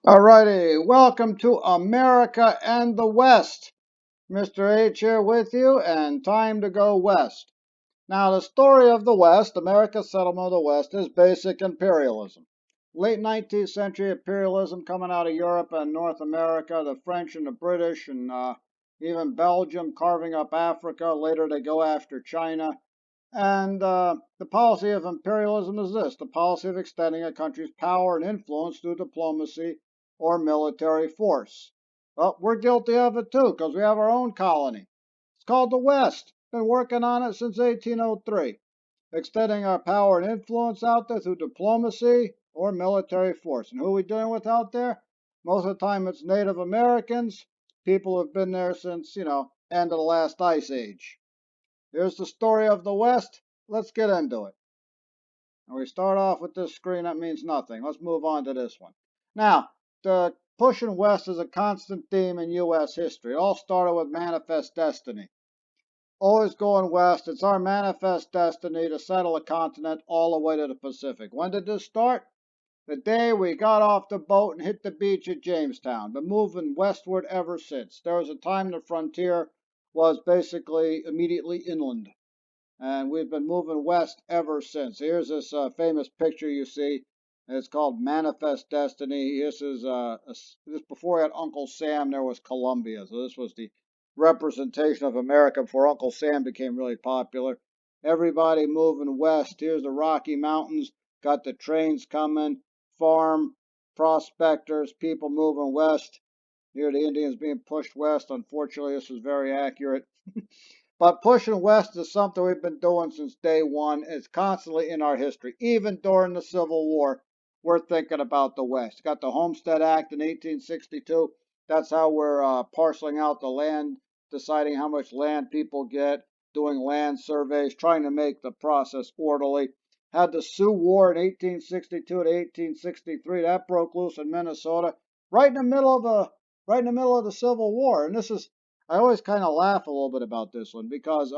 Alrighty, welcome to America and the West. Mr. H here with you, and time to go west. Now, the story of the West, America's settlement of the West, is basic imperialism. Late 19th century imperialism coming out of Europe and North America, the French and the British, and even Belgium carving up Africa. Later, they go after China. And the policy of imperialism is this: the policy of extending a country's power and influence through diplomacy or military force. Well, we're guilty of it too, because we have our own colony. It's called the West. Been working on it since 1803, extending our power and influence out there through diplomacy or military force. And who are we dealing with out there? Most of the time, it's Native Americans, people who have been there since, end of the last ice age. Here's the story of the West. Let's get into it. And we start off with this screen that means nothing. Let's move on to this one. Now, the pushing west is a constant theme in U.S. history. It all started with Manifest Destiny. Always going west. It's our manifest destiny to settle a continent all the way to the Pacific. When did this start? The day we got off the boat and hit the beach at Jamestown. Been moving westward ever since. There was a time the frontier was basically immediately inland, and we've been moving west ever since. Here's this famous picture you see. It's called Manifest Destiny. This before we had Uncle Sam. There was Columbia, so this was the representation of America before Uncle Sam became really popular. Everybody moving west. Here's the Rocky Mountains. Got the trains coming. Farm prospectors, people moving west. Here the Indians being pushed west. Unfortunately, this is very accurate. But pushing west is something we've been doing since day one. It's constantly in our history. Even during the Civil War, we're thinking about the West. Got the Homestead Act in 1862. That's how we're parceling out the land, deciding how much land people get, doing land surveys, trying to make the process orderly. Had the Sioux War in 1862 to 1863. That broke loose in Minnesota, right in the middle of the Civil War. And this is I always kind of laugh a little bit about this one because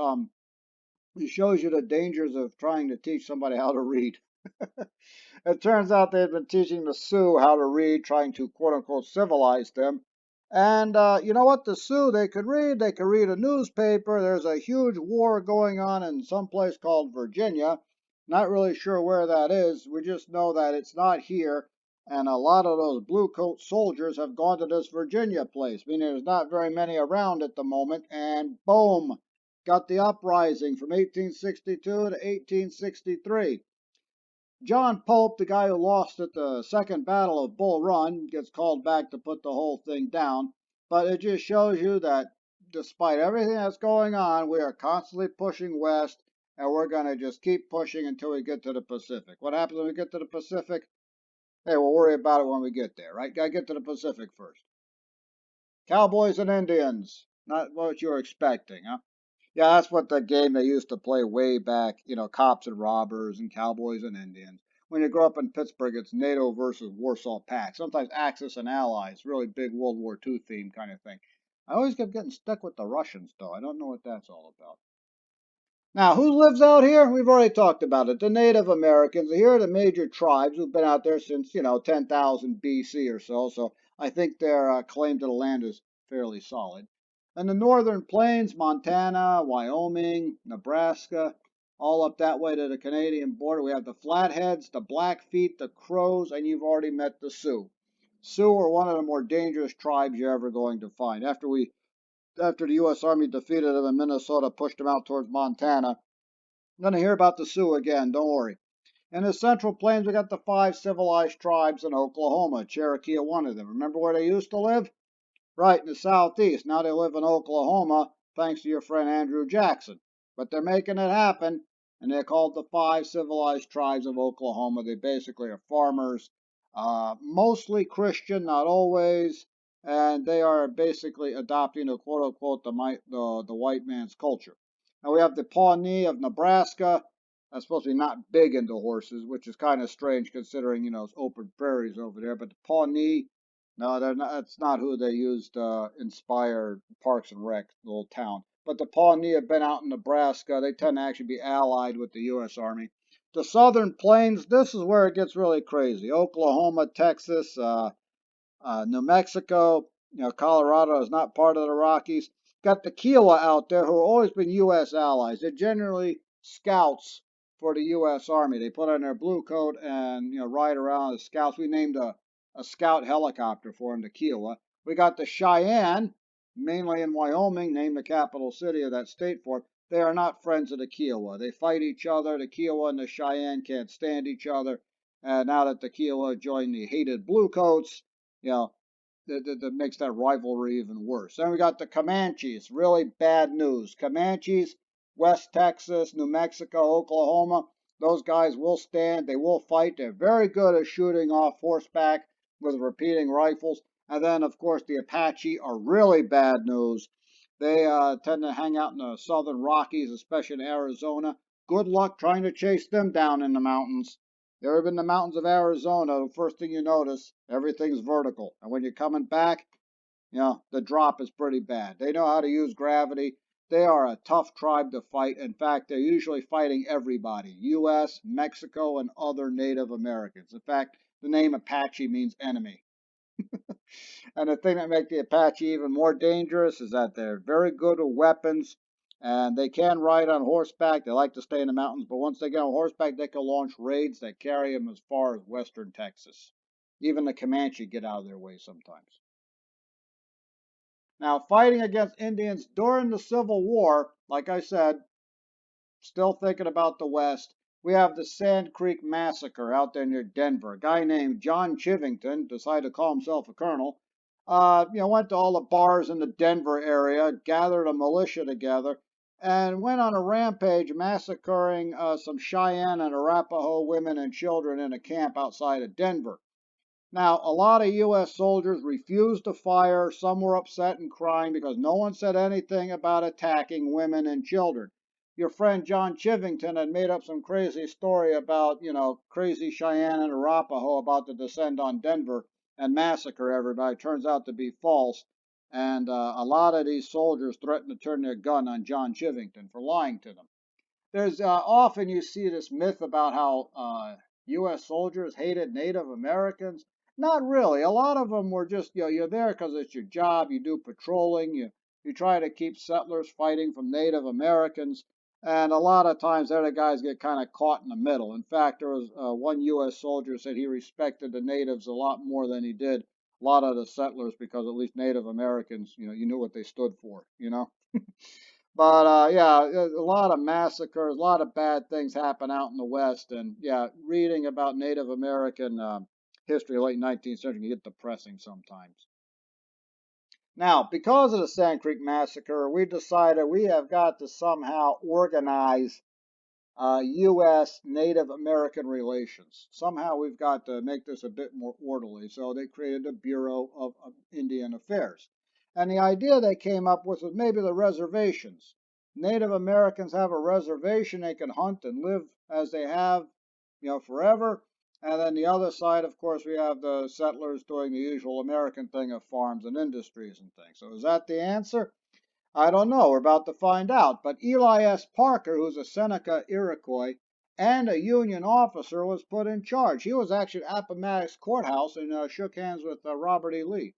it shows you the dangers of trying to teach somebody how to read. It turns out they've been teaching the Sioux how to read, trying to quote unquote civilize them. And you know what? The Sioux, they could read. They could read a newspaper. There's a huge war going on in some place called Virginia. Not really sure where that is. We just know that it's not here. And a lot of those blue coat soldiers have gone to this Virginia place, meaning there's not very many around at the moment. And boom, got the uprising from 1862 to 1863. John Pope, the guy who lost at the Second Battle of Bull Run, gets called back to put the whole thing down. But it just shows you that despite everything that's going on, we are constantly pushing west, and we're going to just keep pushing until we get to the Pacific. What happens when we get to the Pacific? Hey, we'll worry about it when we get there, right? Got to get to the Pacific first. Cowboys and Indians. Not what you're expecting, huh? Yeah, that's what the game they used to play way back, cops and robbers and cowboys and Indians. When you grow up in Pittsburgh, it's NATO versus Warsaw Pact. Sometimes Axis and Allies, really big World War II theme kind of thing. I always kept getting stuck with the Russians, though. I don't know what that's all about. Now, who lives out here? We've already talked about it. The Native Americans. Here are the major tribes who've been out there since, 10,000 BC or so. So I think their claim to the land is fairly solid. And the northern plains, Montana, Wyoming, Nebraska, all up that way to the Canadian border. We have the Flatheads, the Blackfeet, the Crows, and you've already met the Sioux. Sioux are one of the more dangerous tribes you're ever going to find. After the U.S. Army defeated them in Minnesota, pushed them out towards Montana. I'm going to hear about the Sioux again, don't worry. In the Central Plains, we got the 5 civilized tribes in Oklahoma. Cherokee are one of them. Remember where they used to live? Right in the southeast. Now they live in Oklahoma, thanks to your friend Andrew Jackson. But they're making it happen, and they're called the 5 civilized tribes of Oklahoma. They basically are farmers, mostly Christian, not always, and they are basically adopting a quote unquote the white man's culture. Now we have the Pawnee of Nebraska. That's supposed to be not big into horses, which is kind of strange considering it's open prairies over there. But the Pawnee, no, they're not. That's not who they used to inspire Parks and Rec, the little town. But the Pawnee have been out in Nebraska. They tend to actually be allied with the U.S. Army. The Southern Plains, this is where it gets really crazy. Oklahoma, Texas, New Mexico, Colorado is not part of the Rockies. Got the Kiowa out there who have always been U.S. allies. They're generally scouts for the U.S. Army. They put on their blue coat and ride around as scouts. We named a scout helicopter for them, the Kiowa. We got the Cheyenne, mainly in Wyoming, named the capital city of that state for it. They are not friends of the Kiowa. They fight each other. The Kiowa and the Cheyenne can't stand each other. And now that the Kiowa joined the hated Bluecoats, you know, that makes that rivalry even worse. Then we got the Comanches. Really bad news. Comanches, West Texas, New Mexico, Oklahoma. Those guys will stand. They will fight. They're very good at shooting off horseback with repeating rifles. And then, of course, the Apache are really bad news. They tend to hang out in the southern Rockies, especially in Arizona. Good luck trying to chase them down in the mountains. You ever been in the mountains of Arizona? The first thing you notice, everything's vertical. And when you're coming back, the drop is pretty bad. They know how to use gravity. They are a tough tribe to fight. In fact, they're usually fighting everybody, U.S., Mexico, and other Native Americans. In fact, the name Apache means enemy. And the thing that makes the Apache even more dangerous is that they're very good with weapons and they can ride on horseback. They like to stay in the mountains, but once they get on horseback, they can launch raids that carry them as far as western Texas. Even the Comanche get out of their way sometimes. Now, fighting against Indians during the Civil War, like I said, still thinking about the West. We have the Sand Creek Massacre out there near Denver. A guy named John Chivington decided to call himself a colonel. Went to all the bars in the Denver area, gathered a militia together, and went on a rampage, massacring some Cheyenne and Arapaho women and children in a camp outside of Denver. Now, a lot of U.S. soldiers refused to fire. Some were upset and crying because no one said anything about attacking women and children. Your friend John Chivington had made up some crazy story about, crazy Cheyenne and Arapaho about to descend on Denver and massacre everybody. It turns out to be false. And a lot of these soldiers threatened to turn their gun on John Chivington for lying to them. There's often you see this myth about how U.S. soldiers hated Native Americans. Not really. A lot of them were just, you're there because it's your job. You do patrolling. You try to keep settlers fighting from Native Americans. And a lot of times, other guys get kind of caught in the middle. In fact, there was one U.S. soldier said he respected the natives a lot more than he did a lot of the settlers because at least Native Americans, you knew what they stood for. But yeah, a lot of massacres, a lot of bad things happen out in the West, and yeah, reading about Native American history, late 19th century, can get depressing sometimes. Now, because of the Sand Creek Massacre, we decided we have got to somehow organize U.S. Native American relations. Somehow we've got to make this a bit more orderly. So they created the Bureau of Indian Affairs. And the idea they came up with was maybe the reservations. Native Americans have a reservation, they can hunt and live as they have, forever. And then the other side, of course, we have the settlers doing the usual American thing of farms and industries and things. So is that the answer? I don't know. We're about to find out. But Eli S. Parker, who's a Seneca Iroquois and a Union officer, was put in charge. He was actually at Appomattox Courthouse and shook hands with Robert E. Lee.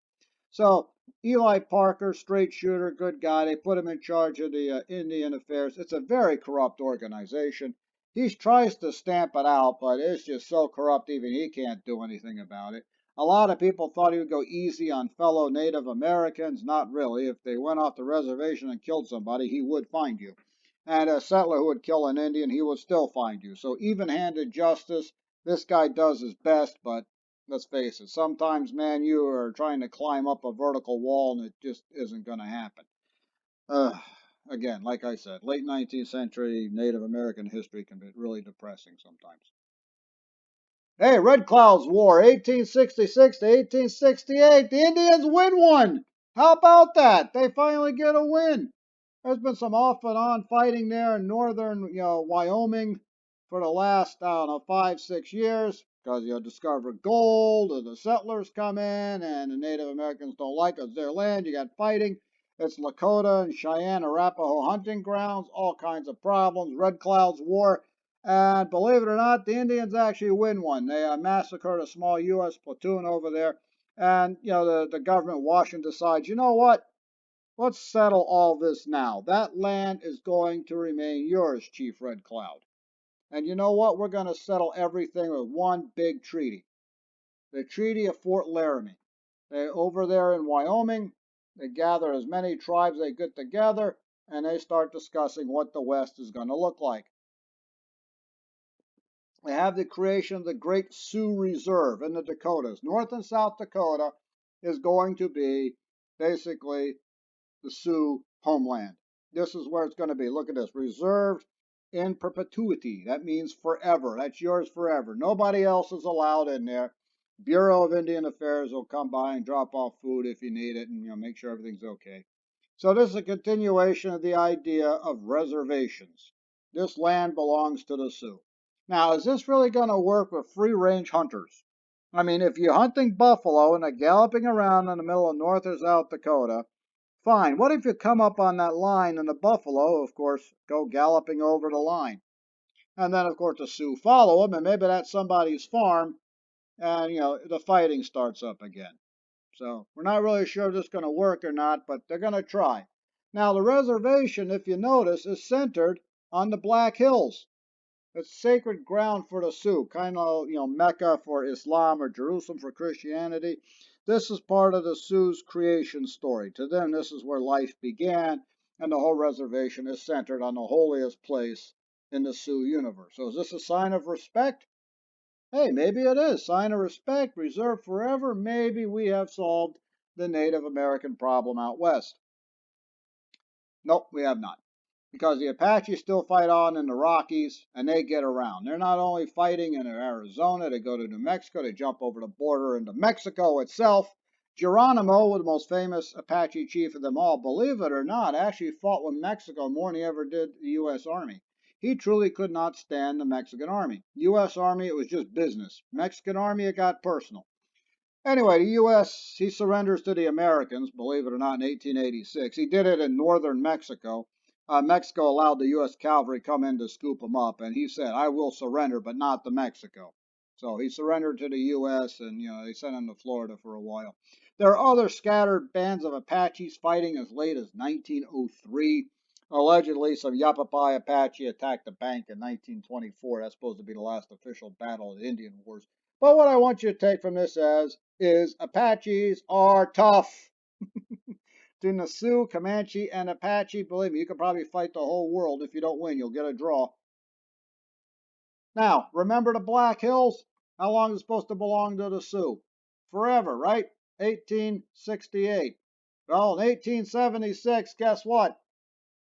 So Eli Parker, straight shooter, good guy. They put him in charge of the Indian Affairs. It's a very corrupt organization. He tries to stamp it out, but it's just so corrupt even he can't do anything about it. A lot of people thought he would go easy on fellow Native Americans. Not really. If they went off the reservation and killed somebody, he would find you. And a settler who would kill an Indian, he would still find you. So even-handed justice, this guy does his best, but let's face it, sometimes, man, you are trying to climb up a vertical wall and it just isn't going to happen. Again, like I said, late 19th century Native American history can be really depressing sometimes. Hey, Red Cloud's War, 1866 to 1868. The Indians win one. How about that? They finally get a win. There's been some off and on fighting there in northern, Wyoming for the last, I don't know, 5, 6 years because discover gold and the settlers come in and the Native Americans don't like it. It's their land. You got fighting. It's Lakota and Cheyenne Arapaho hunting grounds, all kinds of problems. Red Cloud's War. And believe it or not, the Indians actually win one. They massacred a small U.S. platoon over there. And the government in Washington decides, you know what? Let's settle all this now. That land is going to remain yours, Chief Red Cloud. And you know what? We're going to settle everything with one big treaty, the Treaty of Fort Laramie. Over there in Wyoming, they gather as many tribes they get together, and they start discussing what the West is going to look like. They have the creation of the Great Sioux Reserve in the Dakotas. North and South Dakota is going to be basically the Sioux homeland. This is where it's going to be. Look at this. Reserved in perpetuity. That means forever. That's yours forever. Nobody else is allowed in there. Bureau of Indian Affairs will come by and drop off food if you need it and make sure everything's okay. So this is a continuation of the idea of reservations. This land belongs to the Sioux. Now, is this really going to work with free-range hunters? I mean, if you're hunting buffalo and they're galloping around in the middle of North or South Dakota, fine. What if you come up on that line and the buffalo, of course, go galloping over the line? And then, of course, the Sioux follow them, and maybe that's somebody's farm, and, the fighting starts up again. So we're not really sure if this is going to work or not, but they're going to try. Now, the reservation, if you notice, is centered on the Black Hills. It's sacred ground for the Sioux, kind of, Mecca for Islam or Jerusalem for Christianity. This is part of the Sioux's creation story. To them, this is where life began, and the whole reservation is centered on the holiest place in the Sioux universe. So is this a sign of respect? Hey, maybe it is. Sign of respect, reserved forever. Maybe we have solved the Native American problem out west. Nope, we have not. Because the Apaches still fight on in the Rockies and they get around. They're not only fighting in Arizona, they go to New Mexico, they jump over the border into Mexico itself. Geronimo, the most famous Apache chief of them all, believe it or not, actually fought with Mexico more than he ever did the U.S. Army. He truly could not stand the Mexican Army. U.S. Army, it was just business. Mexican Army, it got personal. Anyway, the U.S., he surrenders to the Americans, believe it or not, in 1886. He did it in northern Mexico. Mexico allowed the U.S. cavalry come in to scoop him up, and he said, I will surrender, but not to Mexico. So he surrendered to the U.S., and, they sent him to Florida for a while. There are other scattered bands of Apaches fighting as late as 1903. Allegedly, some Yavapai Apache attacked a bank in 1924. That's supposed to be the last official battle of the Indian Wars. But what I want you to take from this as is Apaches are tough. Between the Sioux, Comanche, and Apache, believe me, you could probably fight the whole world. If you don't win, you'll get a draw. Now, remember the Black Hills? How long is it supposed to belong to the Sioux? Forever, right? 1868. Well, in 1876, guess what?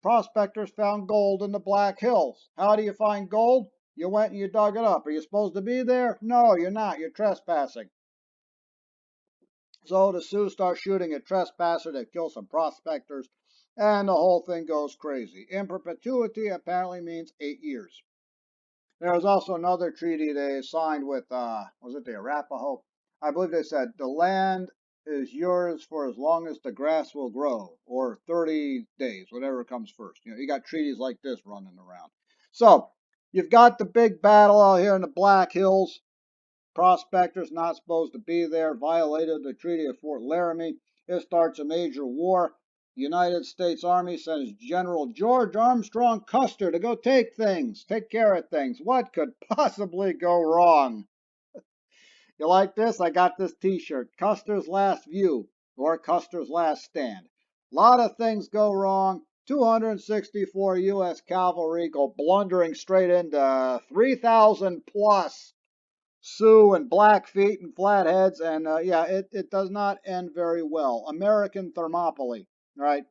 Prospectors found gold in the Black Hills. How do you find gold? You went and you dug it up. Are you supposed to be there? No, you're not. You're trespassing. So the Sioux start shooting at trespassers, they kill some prospectors, and the whole thing goes crazy. In perpetuity apparently means 8 years. There was also another treaty they signed with, was it the Arapaho? I believe they said the land is yours for as long as the grass will grow, or 30 days, whatever comes first. You got treaties like this running around. So you've got the big battle out here in the Black Hills. Prospectors not supposed to be there, violated the Treaty of Fort Laramie. It starts a major war. The United States Army sends General George Armstrong Custer to go take care of things. What could possibly go wrong? You like this? I got this t-shirt, Custer's Last View, or Custer's Last Stand. A lot of things go wrong. 264 U.S. cavalry go blundering straight into 3,000 plus Sioux and Blackfeet and Flatheads, and yeah, it does not end very well. American Thermopylae, right?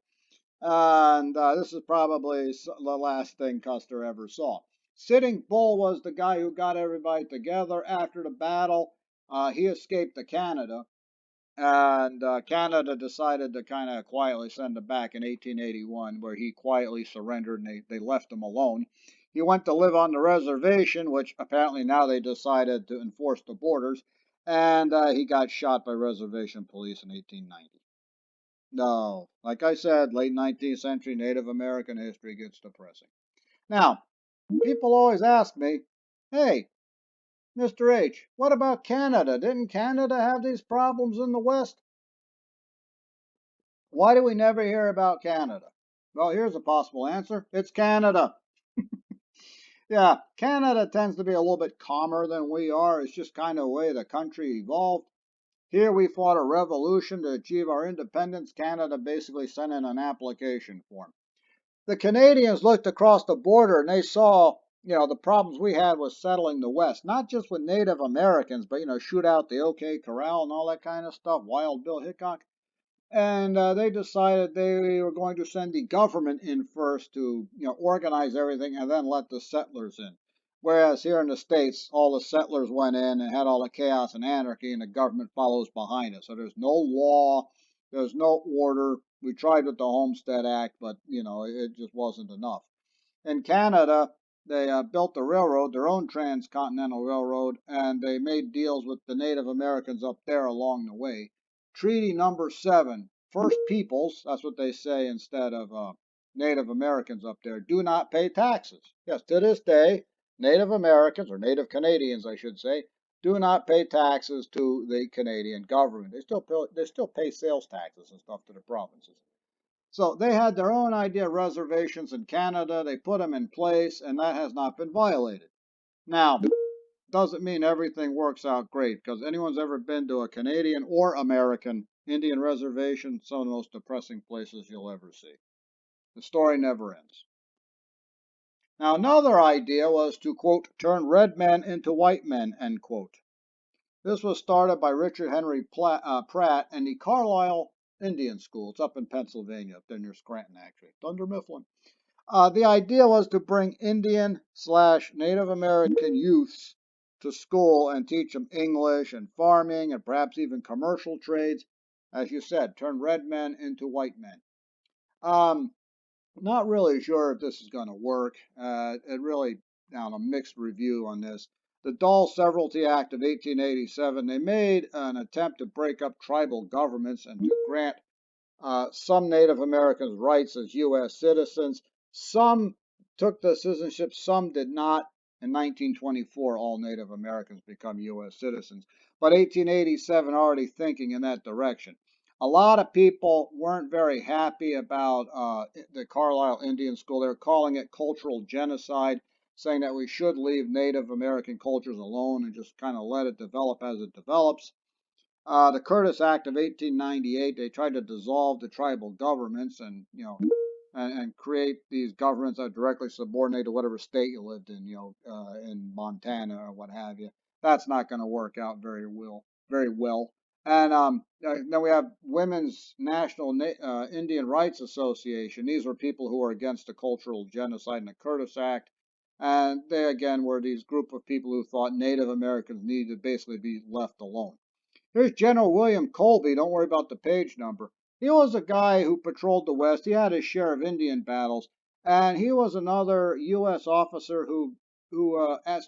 And this is probably the last thing Custer ever saw. Sitting Bull was the guy who got everybody together after the battle. He escaped to Canada, and Canada decided to kind of quietly send him back in 1881, where he quietly surrendered and they left him alone. He went to live on the reservation, which apparently now they decided to enforce the borders, and he got shot by reservation police in 1890. No, like I said, late 19th century Native American history gets depressing. Now, people always ask me, hey, Mr. H, what about Canada? Didn't Canada have these problems in the West? Why do we never hear about Canada? Well, here's a possible answer. It's Canada. Yeah, Canada tends to be a little bit calmer than we are. It's just kind of the way the country evolved. Here we fought a revolution to achieve our independence. Canada basically sent in an application form. The Canadians looked across the border and they saw, the problems we had with settling the West, not just with Native Americans, but, shoot out the OK Corral and all that kind of stuff, Wild Bill Hickok. And they decided they were going to send the government in first to, organize everything and then let the settlers in. Whereas here in the States, all the settlers went in and had all the chaos and anarchy, and the government follows behind it. So there's no law, there's no order. We tried with the Homestead Act, but, it just wasn't enough. In Canada, they built the railroad, their own transcontinental railroad, and they made deals with the Native Americans up there along the way. Treaty number 7, First Peoples, that's what they say instead of Native Americans up there, do not pay taxes. Yes, to this day, Native Americans, or Native Canadians, I should say, do not pay taxes to the Canadian government. They still pay sales taxes and stuff to the provinces. So they had their own idea of reservations in Canada. They put them in place, and that has not been violated. Now, doesn't mean everything works out great, because anyone's ever been to a Canadian or American Indian reservation, some of the most depressing places you'll ever see. The story never ends. Now, another idea was to, quote, turn red men into white men, end quote. This was started by Richard Henry Pratt and the Carlisle Indian School. It's up in Pennsylvania, up there near Scranton, actually. Dunder Mifflin. The idea was to bring Indian/Native American youths to school and teach them English and farming and perhaps even commercial trades. As you said, turn red men into white men. Not really sure if this is going to work. It really, down a mixed review on this. The Dahl Severalty Act of 1887, they made an attempt to break up tribal governments and to grant some Native Americans rights as U.S. citizens. Some took the citizenship, some did not. In 1924, all Native Americans become U.S. citizens. But 1887 already thinking in that direction. A lot of people weren't very happy about the Carlisle Indian School. They're calling it cultural genocide, saying that we should leave Native American cultures alone and just kind of let it develop as it develops. The Curtis Act of 1898, they tried to dissolve the tribal governments and, and create these governments that are directly subordinate to whatever state you lived in, in Montana or what have you. That's not going to work out very well. Very well. And then we have Women's National Indian Rights Association. These were people who were against the cultural genocide in the Curtis Act. And they, again, were these group of people who thought Native Americans needed to basically be left alone. Here's General William Colby. Don't worry about the page number. He was a guy who patrolled the West. He had his share of Indian battles, and he was another U.S. officer who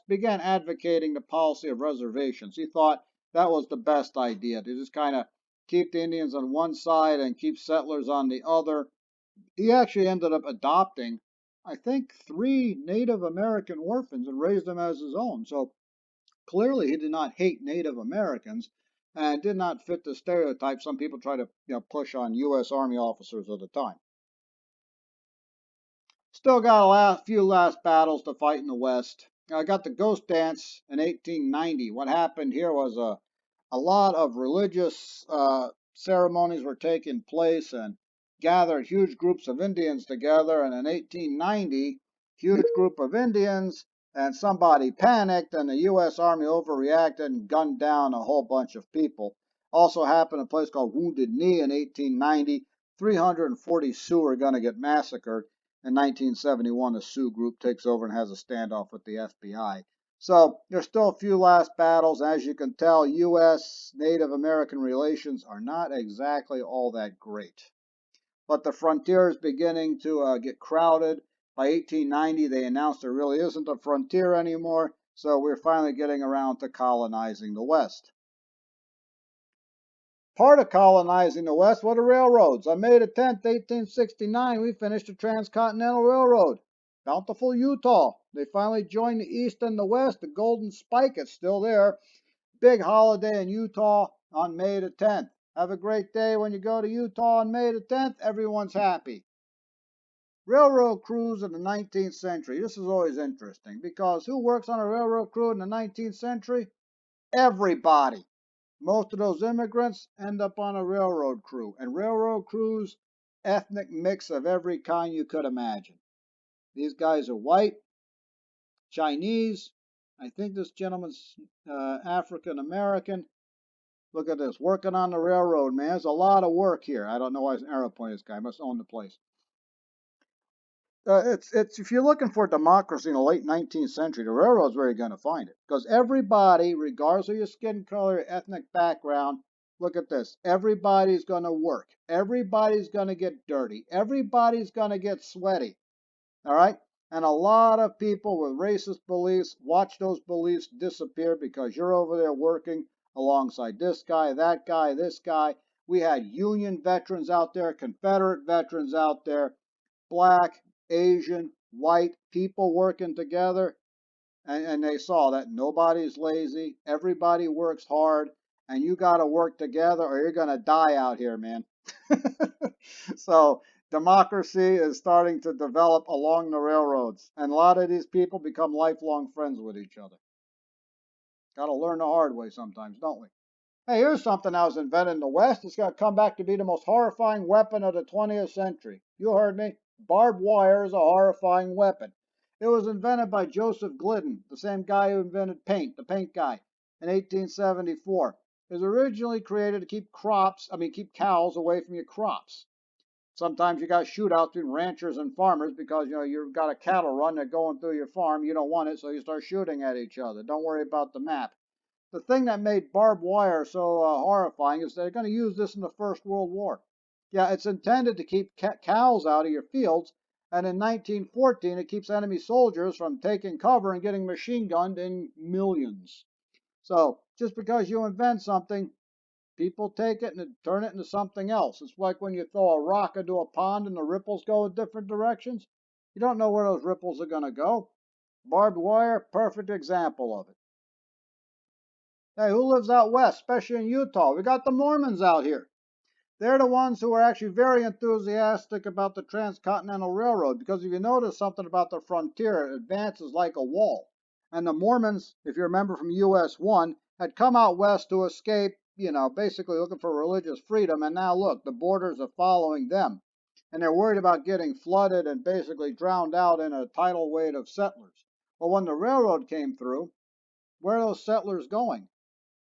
began advocating the policy of reservations. He thought that was the best idea to just kind of keep the Indians on one side and keep settlers on the other. He actually ended up adopting, I think, 3 Native American orphans and raised them as his own. So clearly, he did not hate Native Americans and did not fit the stereotype some people try to push on U.S. Army officers of the time. Still got a few last battles to fight in the West. I got the Ghost Dance in 1890. What happened here was a lot of religious ceremonies were taking place and gathered huge groups of Indians together. And in 1890, huge group of Indians and somebody panicked and the U.S. Army overreacted and gunned down a whole bunch of people. Also happened in a place called Wounded Knee in 1890. 340 Sioux are going to get massacred. In 1971, a Sioux group takes over and has a standoff with the FBI. So there's still a few last battles. As you can tell, U.S. Native American relations are not exactly all that great. But the frontier is beginning to get crowded. By 1890, they announced there really isn't a frontier anymore, so we're finally getting around to colonizing the West. Part of colonizing the West were the railroads. On May the 10th, 1869, we finished the Transcontinental Railroad. Bountiful Utah. They finally joined the East and the West. The Golden Spike is still there. Big holiday in Utah on May the 10th. Have a great day when you go to Utah on May the 10th. Everyone's happy. Railroad crews in the 19th century. This is always interesting because who works on a railroad crew in the 19th century? Everybody. Most of those immigrants end up on a railroad crew, and railroad crews, ethnic mix of every kind you could imagine. These guys are white, Chinese. I think this gentleman's African American. Look at this, working on the railroad, man. There's a lot of work here. I don't know why it's an aeroplane. This guy must own the place. It's if you're looking for democracy in the late 19th century, the railroad's where you're going to find it. Because everybody, regardless of your skin color, ethnic background, look at this. Everybody's going to work. Everybody's going to get dirty. Everybody's going to get sweaty. All right? And a lot of people with racist beliefs watch those beliefs disappear because you're over there working alongside this guy, that guy, this guy. We had Union veterans out there, Confederate veterans out there, black, Asian, white people working together. And they saw that nobody's lazy, everybody works hard, and you got to work together or you're going to die out here, man. So democracy is starting to develop along the railroads, and a lot of these people become lifelong friends with each other. Got to learn the hard way sometimes, don't we? Hey, here's something that was invented in the West. It's going to come back to be the most horrifying weapon of the 20th century. You heard me. Barbed wire is a horrifying weapon. It was invented by Joseph Glidden, the same guy who invented paint, the paint guy, in 1874. It was originally created to keep keep cows away from your crops. Sometimes you got shootouts between ranchers and farmers because you've got a cattle run that's going through your farm. You don't want it, so you start shooting at each other. Don't worry about the map. The thing that made barbed wire so horrifying is they're going to use this in the First World War. Yeah, it's intended to keep cows out of your fields, and in 1914 it keeps enemy soldiers from taking cover and getting machine gunned in millions. So just because you invent something, people take it and turn it into something else. It's like when you throw a rock into a pond and the ripples go in different directions. You don't know where those ripples are going to go. Barbed wire, perfect example of it. Hey, who lives out west, especially in Utah? We got the Mormons out here. They're the ones who are actually very enthusiastic about the Transcontinental Railroad because if you notice something about the frontier, it advances like a wall. And the Mormons, if you remember from US 1, had come out west to escape, basically looking for religious freedom. And now look, the borders are following them. And they're worried about getting flooded and basically drowned out in a tidal wave of settlers. Well, when the railroad came through, where are those settlers going?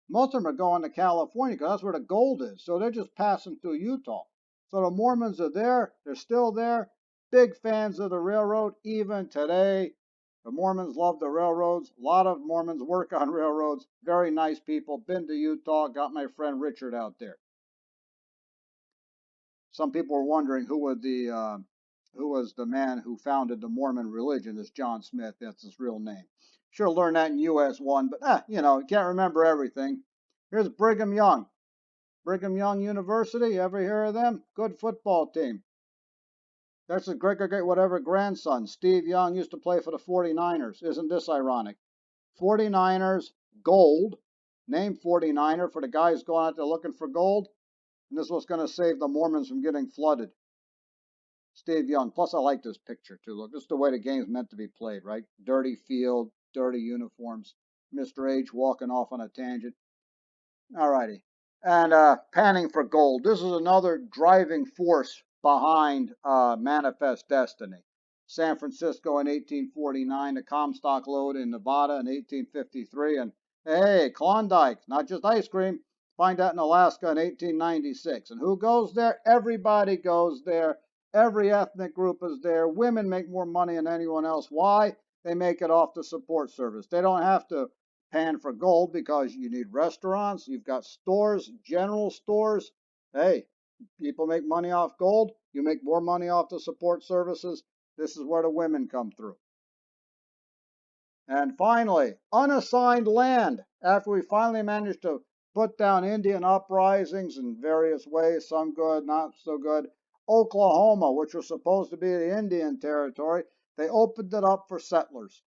Most of them are going to California because that's where the gold is. So they're just passing through Utah. So the Mormons are there. They're still there. Big fans of the railroad even today. The Mormons love the railroads. A lot of Mormons work on railroads. Very nice people. Been to Utah. Got my friend Richard out there. Some people were wondering who was the man who founded the Mormon religion. This John Smith. That's his real name. Sure learned that in US 1, but you can't remember everything. Here's Brigham Young. Brigham Young University, ever hear of them? Good football team. That's a great whatever grandson. Steve Young used to play for the 49ers. Isn't this ironic? 49ers, gold. Name 49er for the guys going out there looking for gold. And this was going to save the Mormons from getting flooded. Steve Young. Plus, I like this picture, too. Look, this is the way the game's meant to be played, right? Dirty field, dirty uniforms. Mr. H walking off on a tangent. All righty. And panning for gold. This is another driving force behind Manifest Destiny. San Francisco in 1849, the Comstock Lode in Nevada in 1853, and hey, Klondike, not just ice cream. Find that in Alaska in 1896. And who goes there? Everybody goes there. Every ethnic group is there. Women make more money than anyone else. Why? They make it off the support service. They don't have to pan for gold because you need restaurants, you've got stores, general stores. Hey, people make money off gold. You make more money off the support services. This is where the women come through. And finally, unassigned land. After we finally managed to put down Indian uprisings in various ways, some good, not so good. Oklahoma, which was supposed to be the Indian territory, They opened it up for settlers.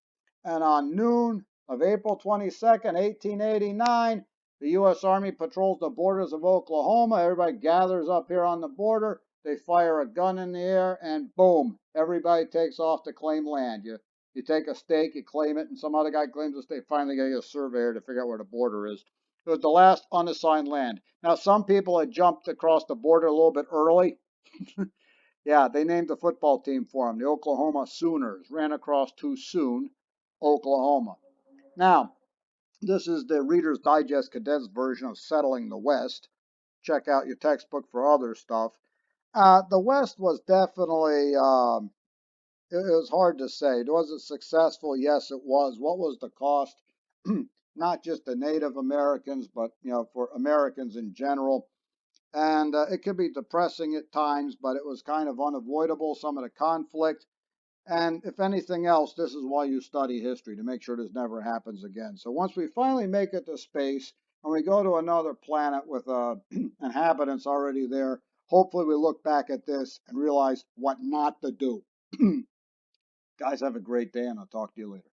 And on noon of April 22nd, 1889, the U.S. Army patrols the borders of Oklahoma. Everybody gathers up here on the border. They fire a gun in the air, and boom, everybody takes off to claim land. You take a stake, you claim it, and some other guy claims the stake. Finally, you get a surveyor to figure out where the border is. It was the last unassigned land. Now, some people had jumped across the border a little bit early. Yeah, they named the football team for them. The Oklahoma Sooners ran across too soon, Oklahoma. Now, this is the Reader's Digest condensed version of Settling the West. Check out your textbook for other stuff. The West was definitely, it was hard to say. Was it successful? Yes, it was. What was the cost? Not just the Native Americans, but for Americans in general. And it could be depressing at times, but it was kind of unavoidable, some of the conflict. And if anything else, this is why you study history, to make sure this never happens again. So once we finally make it to space and we go to another planet with inhabitants already there, hopefully we look back at this and realize what not to do. Guys, have a great day, and I'll talk to you later.